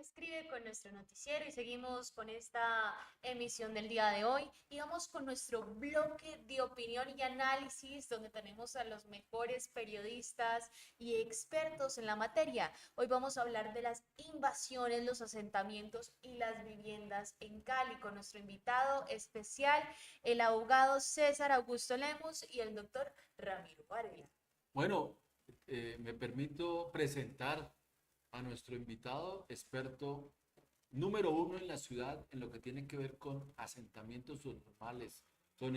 Escribe con nuestro noticiero y seguimos con esta emisión del día de hoy y vamos con nuestro bloque de opinión y análisis donde tenemos a los mejores periodistas y expertos en la materia. Hoy vamos a hablar de las invasiones, los asentamientos y las viviendas en Cali con nuestro invitado especial, el abogado César Augusto Lemos y el doctor Ramiro Varela. Bueno, me permito presentar a nuestro invitado experto número uno en la ciudad en lo que tiene que ver con asentamientos normales, con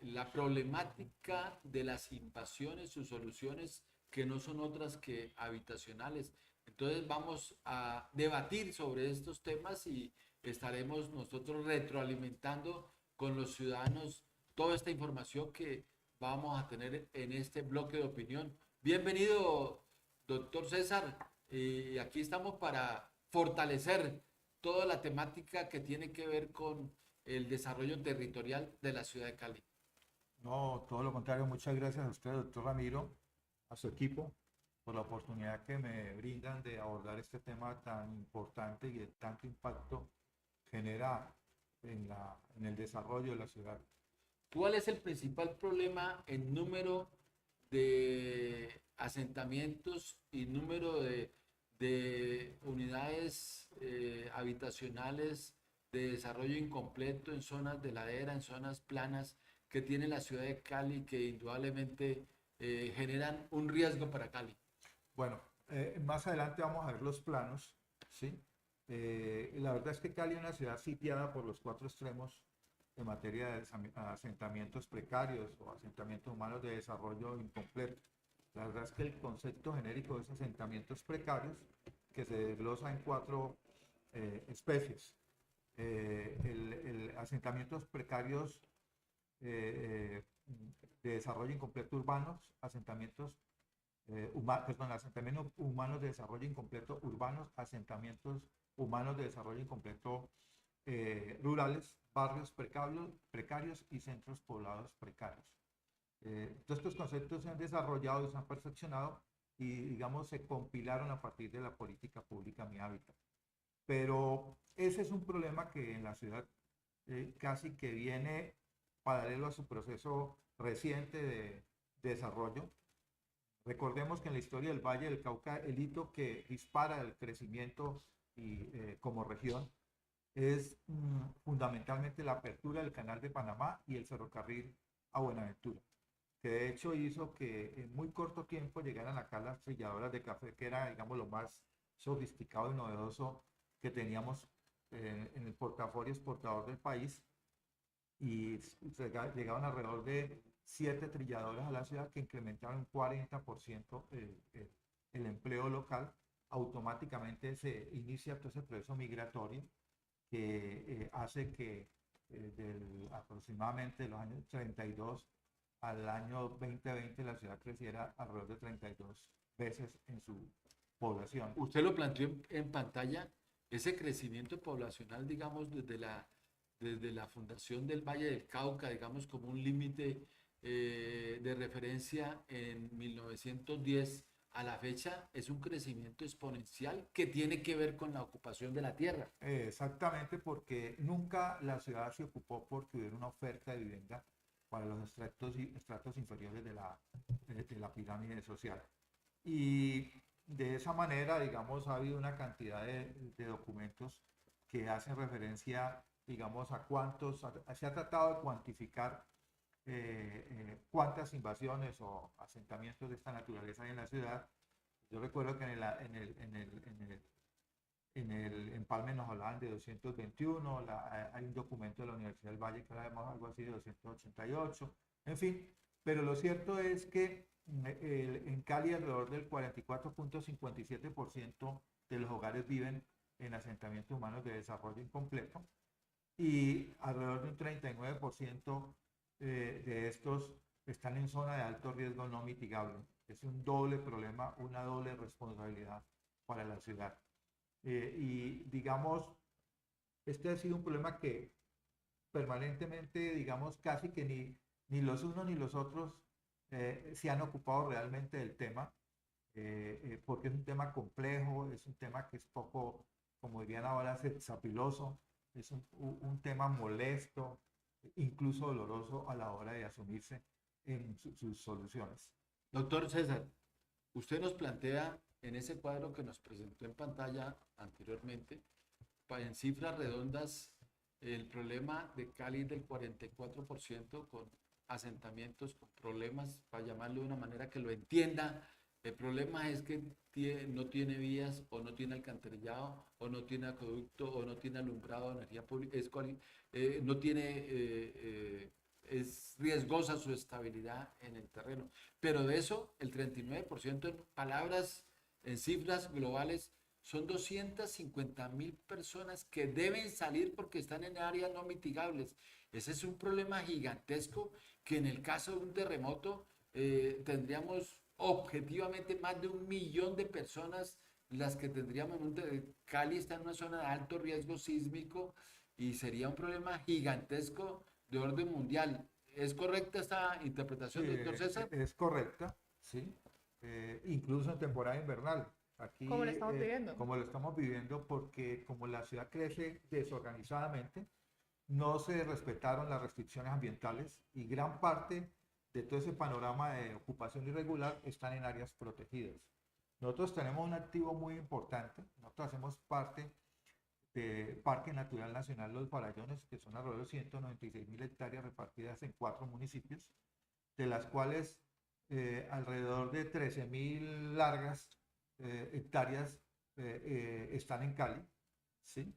la problemática de las invasiones, sus soluciones que no son otras que habitacionales. Entonces vamos a debatir sobre estos temas y estaremos nosotros retroalimentando con los ciudadanos toda esta información que vamos a tener en este bloque de opinión. Bienvenido, doctor César, y aquí estamos para fortalecer toda la temática que tiene que ver con el desarrollo territorial de la ciudad de Cali. No, todo lo contrario, muchas gracias a usted, doctor Ramiro, a su equipo, por la oportunidad que me brindan de abordar este tema tan importante y de tanto impacto genera en el desarrollo de la ciudad. ¿Cuál es el principal problema en número de asentamientos y número de unidades habitacionales de desarrollo incompleto en zonas de ladera, en zonas planas que tiene la ciudad de Cali que indudablemente generan un riesgo para Cali? Bueno, más adelante vamos a ver los planos, ¿sí? La verdad es que Cali es una ciudad sitiada por los cuatro extremos en materia de asentamientos precarios o asentamientos humanos de desarrollo incompleto. La verdad es que el concepto genérico es asentamientos precarios, que se desglosa en cuatro especies. Asentamientos precarios de desarrollo incompleto urbanos, asentamientos humanos de desarrollo incompleto urbanos, asentamientos humanos de desarrollo incompleto rurales, barrios precarios y centros poblados precarios. Todos estos conceptos se han desarrollado y se han perfeccionado y, digamos, se compilaron a partir de la política pública Mi Hábitat. Pero ese es un problema que en la ciudad casi que viene paralelo a su proceso reciente de desarrollo. Recordemos que en la historia del Valle del Cauca, el hito que dispara el crecimiento como región es fundamentalmente la apertura del Canal de Panamá y el ferrocarril a Buenaventura, que de hecho hizo que en muy corto tiempo llegaran acá las trilladoras de café, que era, digamos, lo más sofisticado y novedoso que teníamos en el portafolio exportador del país, y llegaban alrededor de 7 trilladoras a la ciudad que incrementaron un 40% el empleo local. Automáticamente se inicia todo ese proceso migratorio que hace que aproximadamente de los años 32 al año 2020 la ciudad creciera alrededor de 32 veces en su población. Usted lo planteó en pantalla, ese crecimiento poblacional, digamos, desde la fundación del Valle del Cauca, digamos, como un límite de referencia en 1910 a la fecha, es un crecimiento exponencial que tiene que ver con la ocupación de la tierra. Exactamente, porque nunca la ciudad se ocupó porque hubiera una oferta de vivienda para los estratos inferiores de la pirámide social. Y de esa manera, digamos, ha habido una cantidad de documentos que hacen referencia, digamos, a cuántos, se ha tratado de cuantificar cuántas invasiones o asentamientos de esta naturaleza hay en la ciudad. Yo recuerdo que en el empalme nos hablaban de 221, hay un documento de la Universidad del Valle que habla de algo así de 288, en fin, pero lo cierto es que en Cali alrededor del 44.57% de los hogares viven en asentamientos humanos de desarrollo incompleto y alrededor de un 39% de estos están en zona de alto riesgo no mitigable. Es un doble problema, una doble responsabilidad para la ciudad. Y digamos, este ha sido un problema que permanentemente, digamos, casi que ni los unos ni los otros se han ocupado realmente del tema. porque es un tema complejo, es un tema que es poco, como dirían ahora, sapiloso, es un tema molesto, incluso doloroso a la hora de asumirse en sus soluciones. Doctor César, usted nos plantea en ese cuadro que nos presentó en pantalla anteriormente, en cifras redondas, el problema de Cali del 44% con asentamientos, con problemas, para llamarlo de una manera que lo entienda. El problema es que no tiene vías o no tiene alcantarillado o no tiene acueducto o no tiene alumbrado, energía pública, no tiene, es riesgosa su estabilidad en el terreno. Pero de eso, el 39% en palabras, en cifras globales, son 250.000 personas que deben salir porque están en áreas no mitigables. Ese es un problema gigantesco que en el caso de un terremoto tendríamos objetivamente más de 1 millón de personas las que tendríamos en Cali está en una zona de alto riesgo sísmico y sería un problema gigantesco de orden mundial. ¿Es correcta esta interpretación, Sí, doctor César? es correcta, sí. Incluso en temporada invernal. Aquí, Como lo estamos viviendo. como lo estamos viviendo, porque como la ciudad crece desorganizadamente, no se respetaron las restricciones ambientales y gran parte de todo ese panorama de ocupación irregular están en áreas protegidas. Nosotros tenemos un activo muy importante, nosotros hacemos parte de Parque Natural Nacional Los Farallones, que son alrededor de 196.000 hectáreas repartidas en 4 municipios, de las cuales alrededor de 13.000 largas hectáreas están en Cali, ¿sí?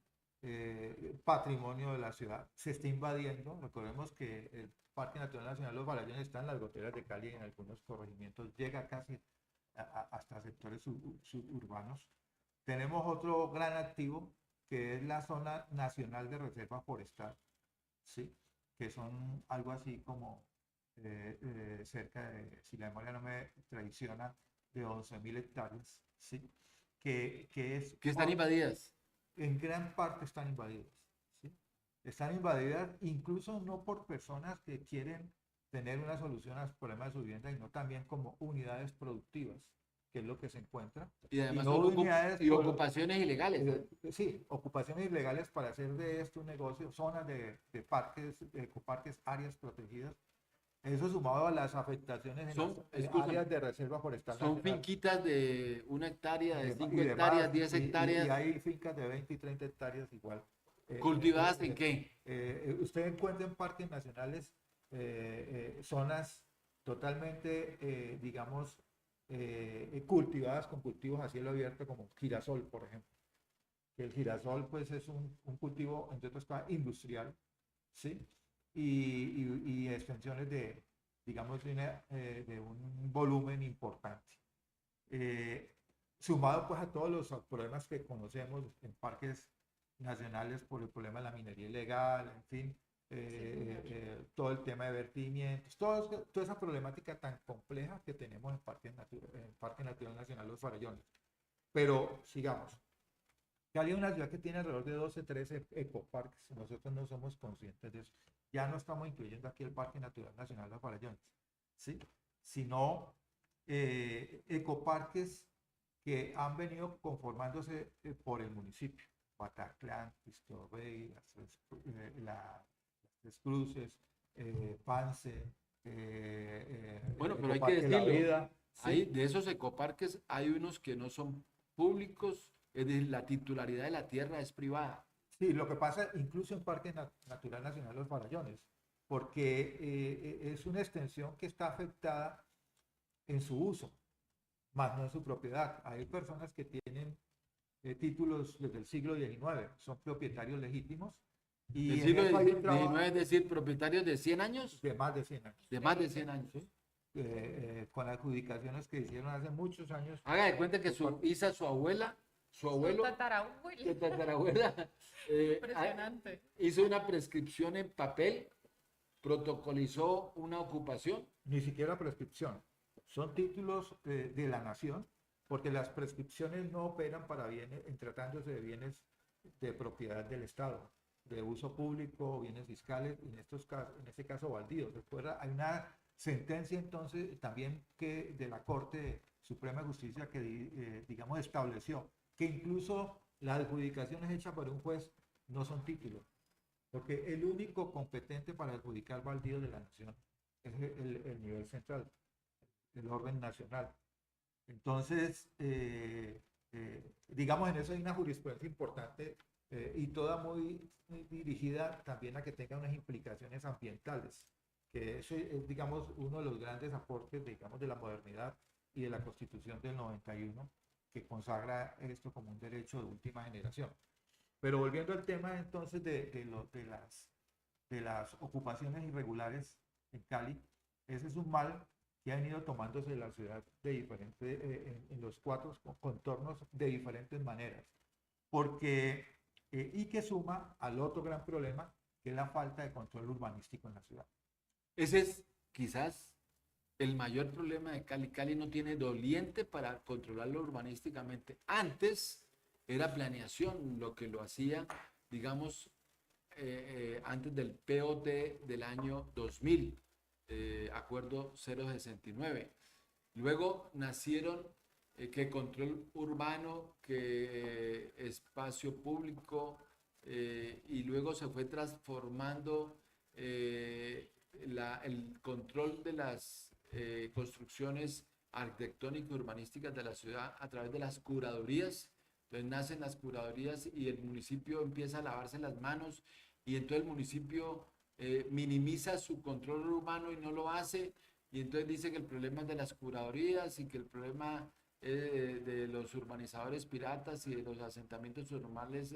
Patrimonio de la ciudad. Se está invadiendo, recordemos que el Parque Natural Nacional Los Farallones está en las goteras de Cali, en algunos corregimientos, llega casi hasta sectores suburbanos. Tenemos otro gran activo, que es la zona nacional de reserva forestal, ¿sí? Que son algo así como cerca de, si la memoria no me traiciona, de 11.000 hectáreas, ¿sí? Que es Que están invadidas. en gran parte están invadidas, ¿sí? Están invadidas incluso no por personas que quieren tener una solución a los problemas de su vivienda, sino también como unidades productivas, que es lo que se encuentra. Y además no unidades ocupaciones ilegales. Sí, ocupaciones ilegales para hacer de esto un negocio, zonas de parques, ecoparques, áreas protegidas. Eso sumado a las afectaciones en las áreas de reserva forestal son nacional. finquitas de 1 hectárea, de 5 y hectáreas, demás, 10 hectáreas. Y hay fincas de 20 y 30 hectáreas igual. ¿Cultivadas en qué? Usted encuentra en parques nacionales zonas totalmente, digamos, cultivadas con cultivos a cielo abierto como girasol, por ejemplo. El girasol pues es un cultivo, entre otras cosas, industrial, ¿sí? Y extensiones de, digamos, de un volumen importante. Sumado pues a todos los problemas que conocemos en parques nacionales por el problema de la minería ilegal, en fin, todo el tema de vertimientos, toda esa problemática tan compleja que tenemos en Parque Natural Nacional Los Farallones. Pero sigamos. Cali es una ciudad que tiene alrededor de 12, 13 ecoparques. Nosotros no somos conscientes de eso. Ya no estamos incluyendo aquí el Parque Natural Nacional Los Farallones, ¿sí? Sino ecoparques que han venido conformándose por el municipio. Bataclan, Cristo Rey, las Tres Cruces, Pance, Bueno, pero hay que Ecoparque La decirlo. Vida, ¿sí? De esos ecoparques hay unos que no son públicos, es decir, la titularidad de la tierra es privada. Sí, lo que pasa incluso en Parque Natural Nacional Los Farallones, porque es una extensión que está afectada en su uso, más no en su propiedad. Hay personas que tienen títulos desde el siglo XIX, son propietarios legítimos. Y El en siglo eso hay un XIX, es decir, propietarios de 100 años, de más de 100 años. de más de 100 años. ¿Sí? Con adjudicaciones que hicieron hace muchos años. Haga de cuenta que su abuela, su abuelo, tatarabuelo. su tatarabuela, Impresionante. hizo una prescripción en papel, protocolizó una ocupación. Ni siquiera prescripción. Son títulos de la nación, porque las prescripciones no operan para bienes, en tratándose de bienes de propiedad del Estado, de uso público, bienes fiscales, en este caso baldíos. Después hay una sentencia entonces también que de la Corte Suprema de Justicia que, digamos, estableció que incluso las adjudicaciones hechas por un juez no son títulos, porque el único competente para adjudicar baldíos de la nación es el nivel central, el orden nacional. Entonces, digamos, en eso hay una jurisprudencia importante y toda muy dirigida también a que tenga unas implicaciones ambientales, que eso es, digamos, uno de los grandes aportes, digamos, de la modernidad y de la Constitución del 91, que consagra esto como un derecho de última generación. Pero volviendo al tema entonces de las ocupaciones irregulares en Cali, ese es un mal que ha venido tomándose la ciudad de diferente, en los cuatro contornos de diferentes maneras, porque, y que suma al otro gran problema, que es la falta de control urbanístico en la ciudad. Ese es quizás el mayor problema de Cali. Cali no tiene doliente para controlarlo urbanísticamente. Antes era planeación lo que lo hacía, digamos, antes del POT del año 2000, Acuerdo 069. Luego nacieron que control urbano, que espacio público, y luego se fue transformando el control de las construcciones arquitectónicas y urbanísticas de la ciudad a través de las curadurías. Entonces nacen las curadurías y el municipio empieza a lavarse las manos y entonces el municipio minimiza su control urbano y no lo hace, y entonces dice que el problema es de las curadurías y que el problema de los urbanizadores piratas y de los asentamientos normales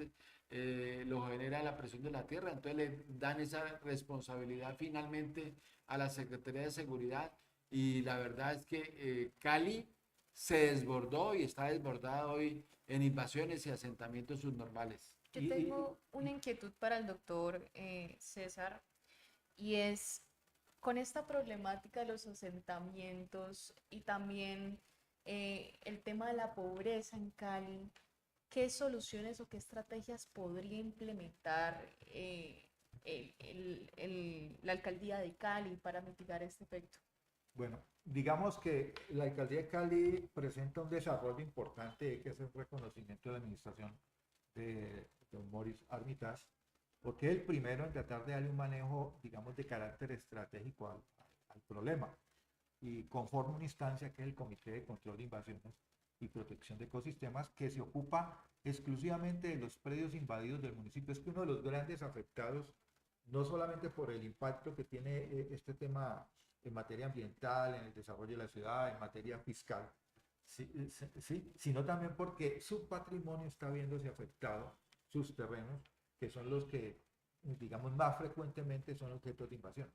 lo genera la presión de la tierra. Entonces le dan esa responsabilidad finalmente a la Secretaría de Seguridad, y la verdad es que Cali se desbordó y está desbordada hoy en invasiones y asentamientos subnormales. Yo tengo una inquietud para el doctor César, y es con esta problemática de los asentamientos y también el tema de la pobreza en Cali, ¿qué soluciones o qué estrategias podría implementar la alcaldía de Cali para mitigar este efecto? Bueno, digamos que la alcaldía de Cali presenta un desarrollo importante, que es el reconocimiento de la administración de don Maurice Armitage, porque es el primero en tratar de darle un manejo, digamos, de carácter estratégico al problema, y conforma una instancia que es el Comité de Control de Invasiones y Protección de Ecosistemas, que se ocupa exclusivamente de los predios invadidos del municipio. Es que uno de los grandes afectados, no solamente por el impacto que tiene este tema en materia ambiental, en el desarrollo de la ciudad, en materia fiscal, sino también porque su patrimonio está viéndose afectado, sus terrenos, que son los que, digamos, más frecuentemente son objetos de invasiones.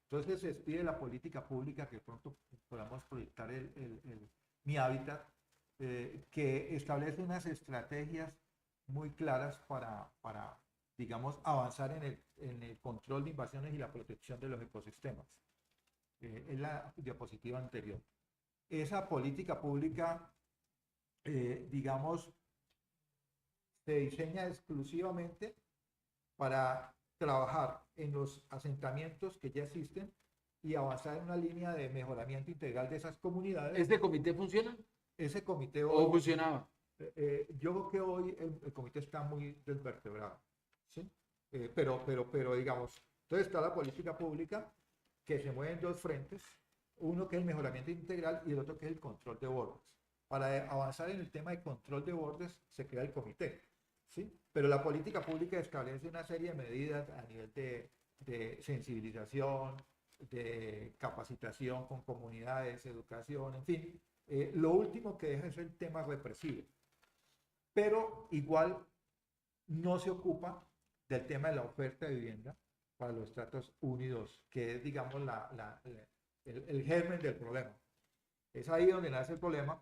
Entonces se pide la política pública, que pronto podamos proyectar mi hábitat, que establece unas estrategias muy claras para digamos, avanzar en el control de invasiones y la protección de los ecosistemas. Es la diapositiva anterior. Esa política pública, digamos, se diseña exclusivamente para trabajar en los asentamientos que ya existen y avanzar en una línea de mejoramiento integral de esas comunidades. ¿Este comité funciona? Ese comité ¿O hoy, funcionaba? yo creo que hoy el comité está muy desvertebrado, ¿sí? Pero digamos, entonces está la política pública, que se mueve en dos frentes, uno que es el mejoramiento integral y el otro que es el control de bordes. Para avanzar en el tema de control de bordes se crea el comité, ¿sí? Pero la política pública establece una serie de medidas a nivel de sensibilización, de capacitación con comunidades, educación, en fin. Lo último que deja es el tema represivo, pero igual no se ocupa del tema de la oferta de vivienda para los estratos 1 y 2, que es, digamos, el germen del problema. Es ahí donde nace el problema,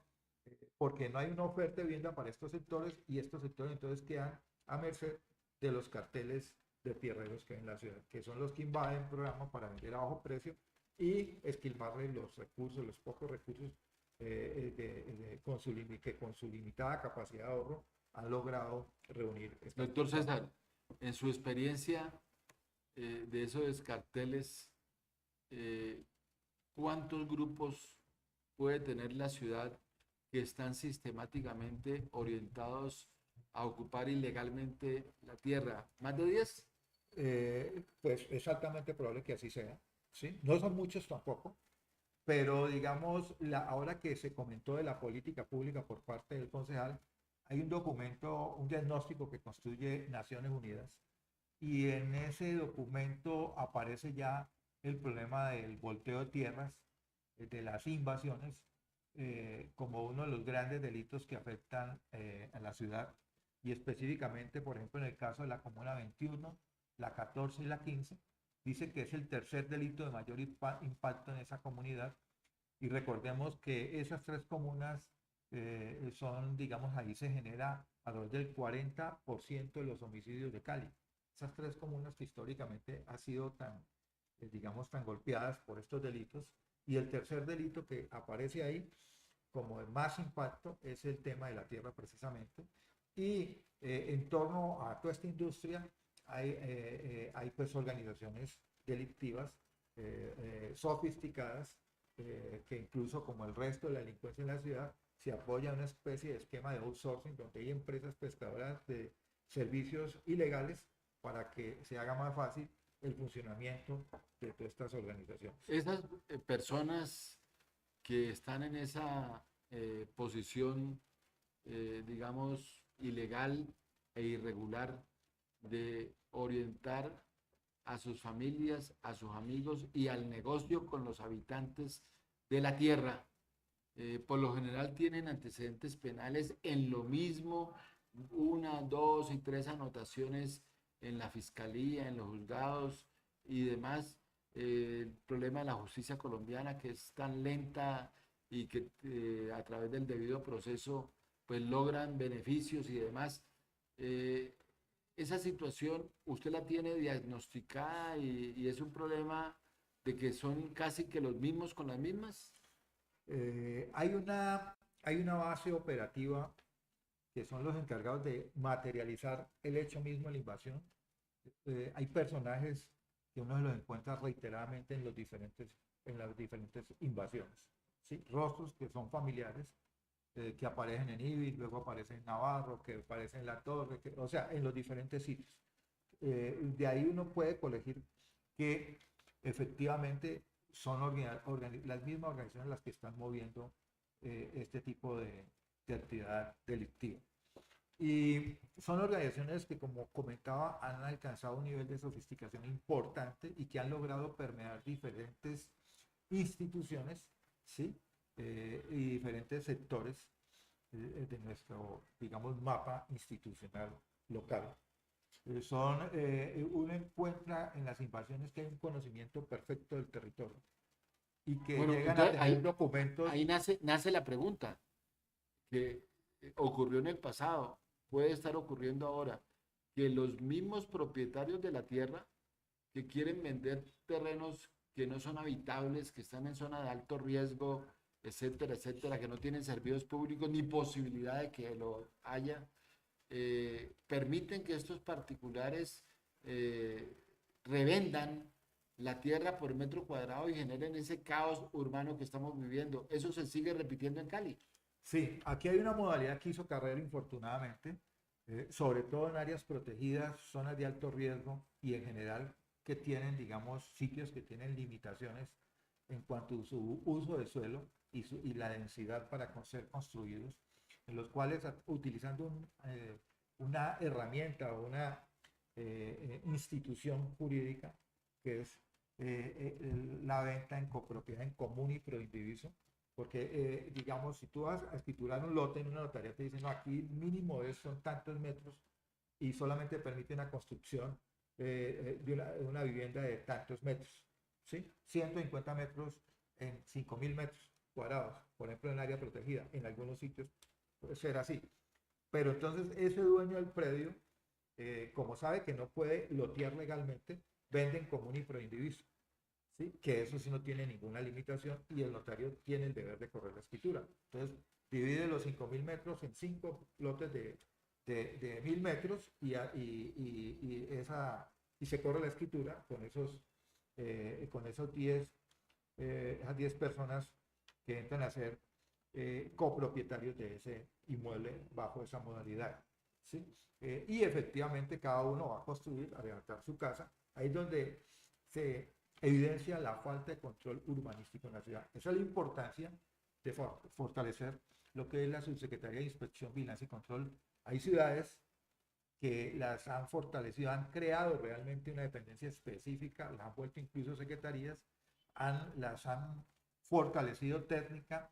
porque no hay una oferta de vivienda para estos sectores, y estos sectores entonces quedan a merced de los carteles de tierreros que hay en la ciudad, que son los que invaden el programa para vender a bajo precio y esquilmarle los recursos, los pocos recursos que con su limitada capacidad de ahorro han logrado reunir. Doctor César, en su experiencia de esos carteles, ¿cuántos grupos puede tener la ciudad que están sistemáticamente orientados a ocupar ilegalmente la tierra? ¿Más de 10? Pues es altamente probable que así sea, ¿sí? No son muchos tampoco, pero digamos, ahora que se comentó de la política pública por parte del concejal, hay un documento, un diagnóstico que construye Naciones Unidas, y en ese documento aparece ya el problema del volteo de tierras, de las invasiones, como uno de los grandes delitos que afectan a la ciudad, y específicamente, por ejemplo, en el caso de la Comuna 21, la 14 y la 15, dice que es el tercer delito de mayor impacto en esa comunidad, y recordemos que esas tres comunas son, digamos, ahí se genera alrededor del 40% de los homicidios de Cali. Esas tres comunas que históricamente han sido tan, digamos, tan golpeadas por estos delitos. Y el tercer delito que aparece ahí como de más impacto es el tema de la tierra precisamente. Y en torno a toda esta industria hay pues organizaciones delictivas sofisticadas, que incluso como el resto de la delincuencia en la ciudad se apoya en una especie de esquema de outsourcing donde hay empresas prestadoras de servicios ilegales para que se haga más fácil el funcionamiento de todas estas organizaciones. Esas personas que están en esa posición, digamos, ilegal e irregular de orientar a sus familias, a sus amigos y al negocio con los habitantes de la tierra, por lo general tienen antecedentes penales en lo mismo, una, dos y tres anotaciones en la fiscalía, en los juzgados y demás. El problema de la justicia colombiana, que es tan lenta y que a través del debido proceso pues logran beneficios y demás. Eh, Esa situación usted la tiene diagnosticada y es un problema de que son casi que los mismos con las mismas. Hay una base operativa que son los encargados de materializar el hecho mismo de la invasión. Hay personajes que uno se los encuentra reiteradamente en las diferentes invasiones, ¿sí? Rostros que son familiares, que aparecen en Ibis, luego aparecen en Navarro, que aparecen en La Torre, o sea, en los diferentes sitios. De ahí uno puede colegir que efectivamente son las mismas organizaciones las que están moviendo este tipo de actividad delictiva. Y son organizaciones que, como comentaba, han alcanzado un nivel de sofisticación importante y que han logrado permear diferentes instituciones, ¿sí? Y diferentes sectores de nuestro, digamos, mapa institucional local. Uno encuentra en las invasiones que hay un conocimiento perfecto del territorio y que Bueno, llegan a entonces tener documentos. ahí nace la pregunta que ocurrió en el pasado, puede estar ocurriendo ahora, que los mismos propietarios de la tierra que quieren vender terrenos que no son habitables, que están en zona de alto riesgo, etcétera, etcétera, que no tienen servicios públicos ni posibilidad de que lo haya, permiten que estos particulares revendan la tierra por metro cuadrado y generen ese caos urbano que estamos viviendo. Eso se sigue repitiendo en Cali. Sí, aquí hay una modalidad que hizo carrera, infortunadamente, sobre todo en áreas protegidas, zonas de alto riesgo y en general que tienen, digamos, sitios que tienen limitaciones en cuanto a su uso de suelo y la densidad para ser construidos, en los cuales utilizando una herramienta o una institución jurídica que es la venta en copropiedad en común y proindiviso, porque digamos, si tú vas a escriturar un lote en una notaría, te dicen, no, aquí mínimo son tantos metros y solamente permite una construcción de una vivienda de tantos metros, ¿sí? 150 metros en 5.000 metros cuadrados, por ejemplo, en área protegida. En algunos sitios puede ser así. Pero entonces ese dueño del predio, como sabe que no puede lotear legalmente, vende en común y proindiviso, ¿sí? Que eso sí no tiene ninguna limitación y el notario tiene el deber de correr la escritura. Entonces, divide los 5.000 metros en 5 lotes de 1.000 metros y se corre la escritura con esos 10 esas 10 personas que entran a ser copropietarios de ese inmueble bajo esa modalidad. ¿Sí? Y efectivamente cada uno va a construir, a levantar su casa. Ahí es donde se evidencia la falta de control urbanístico en la ciudad. Esa es la importancia de fortalecer lo que es la Subsecretaría de Inspección, Vigilancia y Control. Hay ciudades que las han fortalecido, han creado realmente una dependencia específica, las han vuelto incluso secretarías, las han fortalecido técnicamente,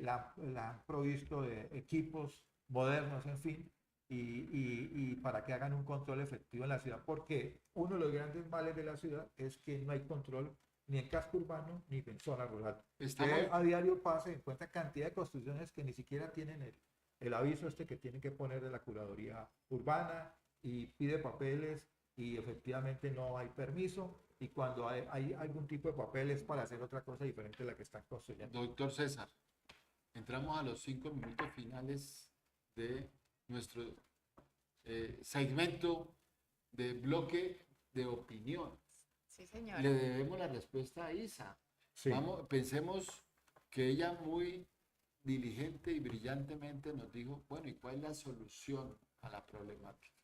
la han provisto de equipos modernos, en fin, y para que hagan un control efectivo en la ciudad, porque uno de los grandes males de la ciudad es que no hay control ni en casco urbano ni en zona rural. Usted a diario pasa y encuentra cantidad de construcciones que ni siquiera tienen el aviso que tienen que poner de la curaduría urbana y pide papeles y efectivamente no hay permiso, y cuando hay algún tipo de papel es para hacer otra cosa diferente a la que están construyendo. Doctor César, entramos a los 5 minutos finales de nuestro segmento de bloque de opinión. Sí, señora. Le debemos la respuesta a Isa. Sí. Pensemos que ella muy diligente y brillantemente nos dijo, bueno, ¿y cuál es la solución a la problemática?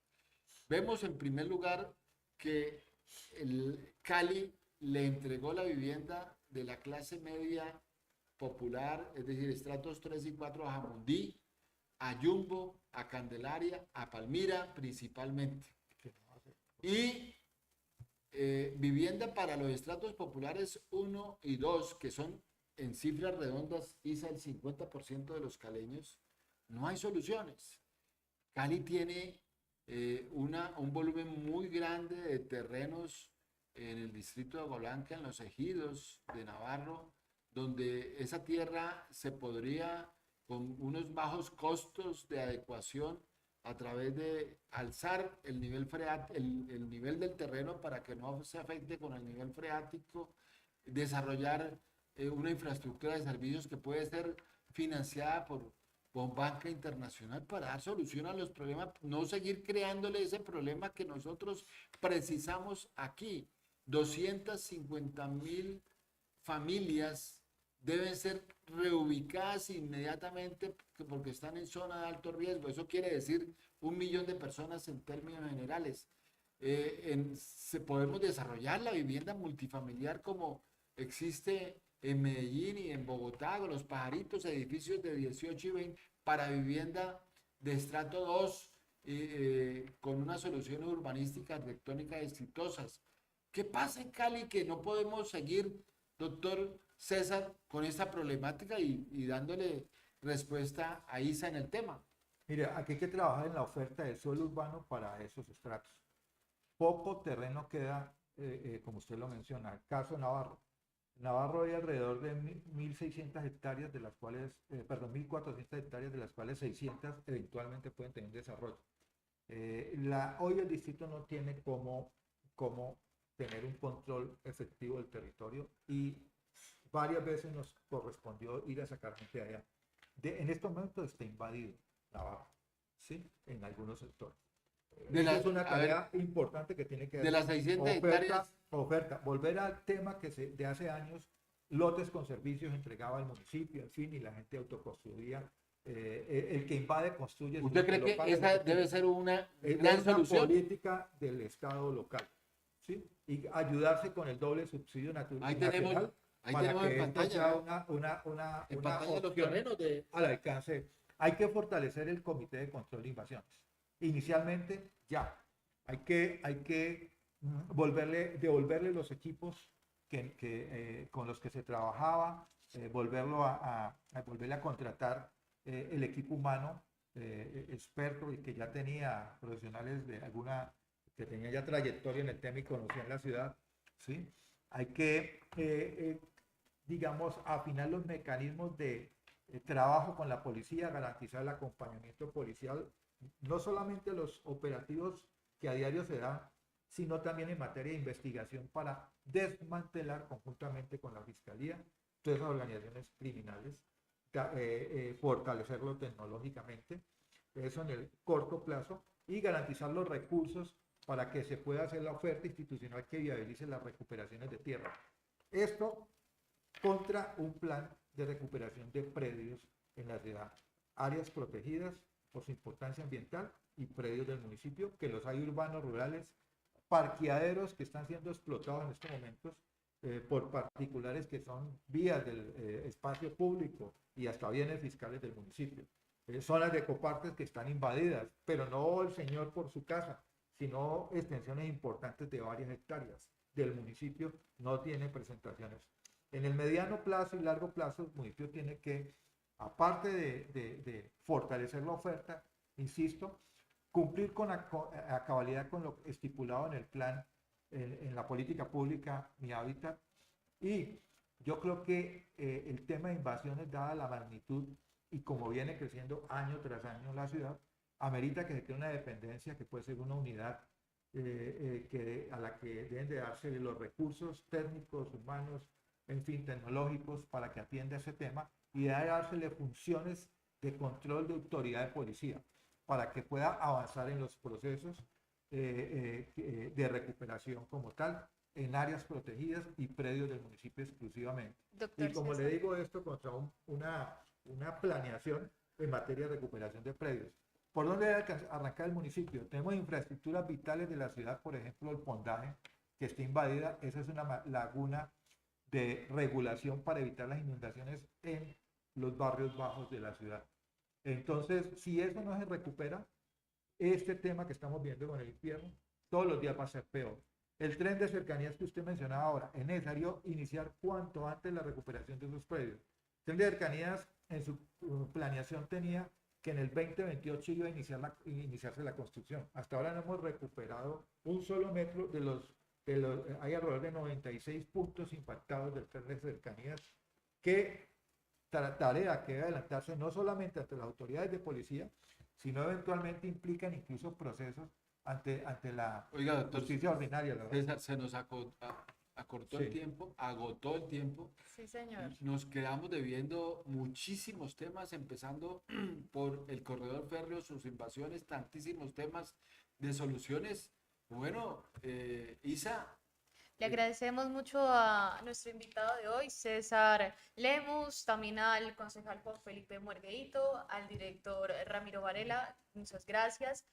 Vemos en primer lugar que el Cali le entregó la vivienda de la clase media popular, es decir, estratos 3 y 4 a Jamundí, a Jumbo, a Candelaria, a Palmira principalmente. Y vivienda para los estratos populares 1 y 2, que son en cifras redondas, Isa, el 50% de los caleños, no hay soluciones. Cali tiene un volumen muy grande de terrenos en el distrito de Agua Blanca, en los ejidos de Navarro, donde esa tierra se podría, con unos bajos costos de adecuación, a través de alzar el nivel el nivel del terreno para que no se afecte con el nivel freático, desarrollar una infraestructura de servicios que puede ser financiada por banca internacional para dar solución a los problemas, no seguir creándole ese problema que nosotros precisamos aquí. 250.000 familias deben ser reubicadas inmediatamente porque están en zona de alto riesgo. Eso quiere decir 1 millón de personas en términos generales. Podemos desarrollar la vivienda multifamiliar como existe en Medellín y en Bogotá, con los pajaritos, edificios de 18 y 20 para vivienda de estrato 2, con unas soluciones urbanísticas, arquitectónicas exitosas. ¿Qué pasa en Cali que no podemos seguir, doctor César, con esta problemática y dándole respuesta a Isa en el tema? Mira, aquí hay que trabajar en la oferta de suelo urbano para esos estratos. Poco terreno queda, como usted lo menciona, el caso Navarro. Navarro hay alrededor de 1.600 hectáreas, de las cuales, 1.400 hectáreas, de las cuales 600 eventualmente pueden tener desarrollo. Hoy el distrito no tiene cómo tener un control efectivo del territorio, y varias veces nos correspondió ir a sacar gente allá. En estos momentos está invadido Navarro, ¿sí? En algunos sectores. Es una tarea importante que tiene que ver. De las 600 hectáreas. Volver al tema que de hace años, lotes con servicios entregaba al municipio, en fin, y la gente autoconstruía. El que invade construye. ¿Usted cree que esa debe ser una gran solución? Política del Estado local, ¿sí? Y ayudarse con el doble subsidio nacional. Ahí tenemos en pantalla los terrenos al alcance. Hay que fortalecer el Comité de Control de Invasiones. Inicialmente, ya. Hay que devolverle los equipos con los que se trabajaba, volverle a contratar el equipo humano experto y que ya tenía profesionales que tenía ya trayectoria en el tema y conocían la ciudad, ¿sí? Hay que, digamos, afinar los mecanismos de trabajo con la policía, garantizar el acompañamiento policial, no solamente los operativos que a diario se dan, sino también en materia de investigación para desmantelar conjuntamente con la Fiscalía todas esas organizaciones criminales, fortalecerlo tecnológicamente, eso en el corto plazo, y garantizar los recursos para que se pueda hacer la oferta institucional que viabilice las recuperaciones de tierra. Esto contra un plan de recuperación de predios en la ciudad, áreas protegidas por su importancia ambiental y predios del municipio, que los hay urbanos, rurales, parqueaderos que están siendo explotados en estos momentos por particulares que son vías del espacio público y hasta bienes fiscales del municipio. Zonas de ecoparques que están invadidas, pero no el señor por su casa, sino extensiones importantes de varias hectáreas del municipio no tienen presentaciones. En el mediano plazo y largo plazo, el municipio tiene que, aparte de fortalecer la oferta, insisto, cumplir a cabalidad con lo estipulado en el plan, en la política pública Mi Hábitat. Y yo creo que el tema de invasiones, dada la magnitud y como viene creciendo año tras año la ciudad, amerita que se cree una dependencia que puede ser una unidad a la que deben de darse los recursos técnicos, humanos, en fin, tecnológicos para que atienda ese tema y debe dársele funciones de control de autoridad de policía para que pueda avanzar en los procesos de recuperación como tal en áreas protegidas y predios del municipio exclusivamente. Doctor Y como César. le digo esto contra una planeación en materia de recuperación de predios. ¿Por dónde debe arrancar el municipio? Tenemos infraestructuras vitales de la ciudad, por ejemplo, el Pondaje, que está invadida. Esa es una laguna de regulación para evitar las inundaciones en los barrios bajos de la ciudad. Entonces, si eso no se recupera, este tema que estamos viendo con el infierno, todos los días va a ser peor. El tren de cercanías que usted mencionaba ahora, es necesario iniciar cuanto antes la recuperación de esos predios. El tren de cercanías en su planeación tenía que en el 2028 iba a iniciarse la construcción. Hasta ahora no hemos recuperado un solo metro hay alrededor de 96 puntos impactados del tren de cercanías que tarea que debe adelantarse no solamente ante las autoridades de policía, sino eventualmente implican incluso procesos ante la Oiga, doctor justicia ordinaria. La César, se nos acortó el Sí. tiempo, agotó el tiempo. Sí, señor. Nos quedamos debiendo muchísimos temas, empezando por el corredor férreo, sus invasiones, tantísimos temas de soluciones. Bueno, Isa, Le agradecemos mucho a nuestro invitado de hoy, César Lemus, también al concejal Juan Felipe Muergueito, al director Ramiro Varela, muchas gracias.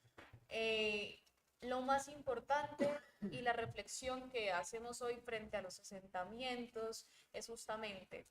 Lo más importante y la reflexión que hacemos hoy frente a los asentamientos es justamente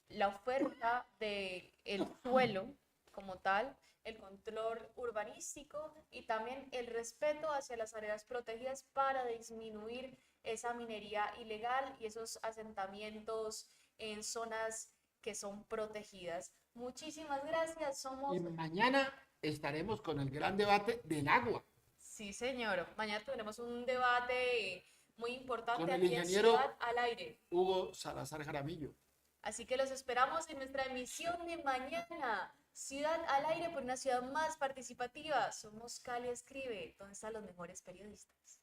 la oferta del suelo como tal, el control urbanístico y también el respeto hacia las áreas protegidas para disminuir esa minería ilegal y esos asentamientos en zonas que son protegidas. Muchísimas gracias, somos... y mañana estaremos con el gran debate del agua. Sí, señor. Mañana tendremos un debate muy importante Con el aquí en ingeniero Ciudad al Aire. Hugo Salazar Jaramillo. Así que los esperamos en nuestra emisión de mañana. Ciudad al Aire por una ciudad más participativa. Somos Cali Escribe, donde están los mejores periodistas.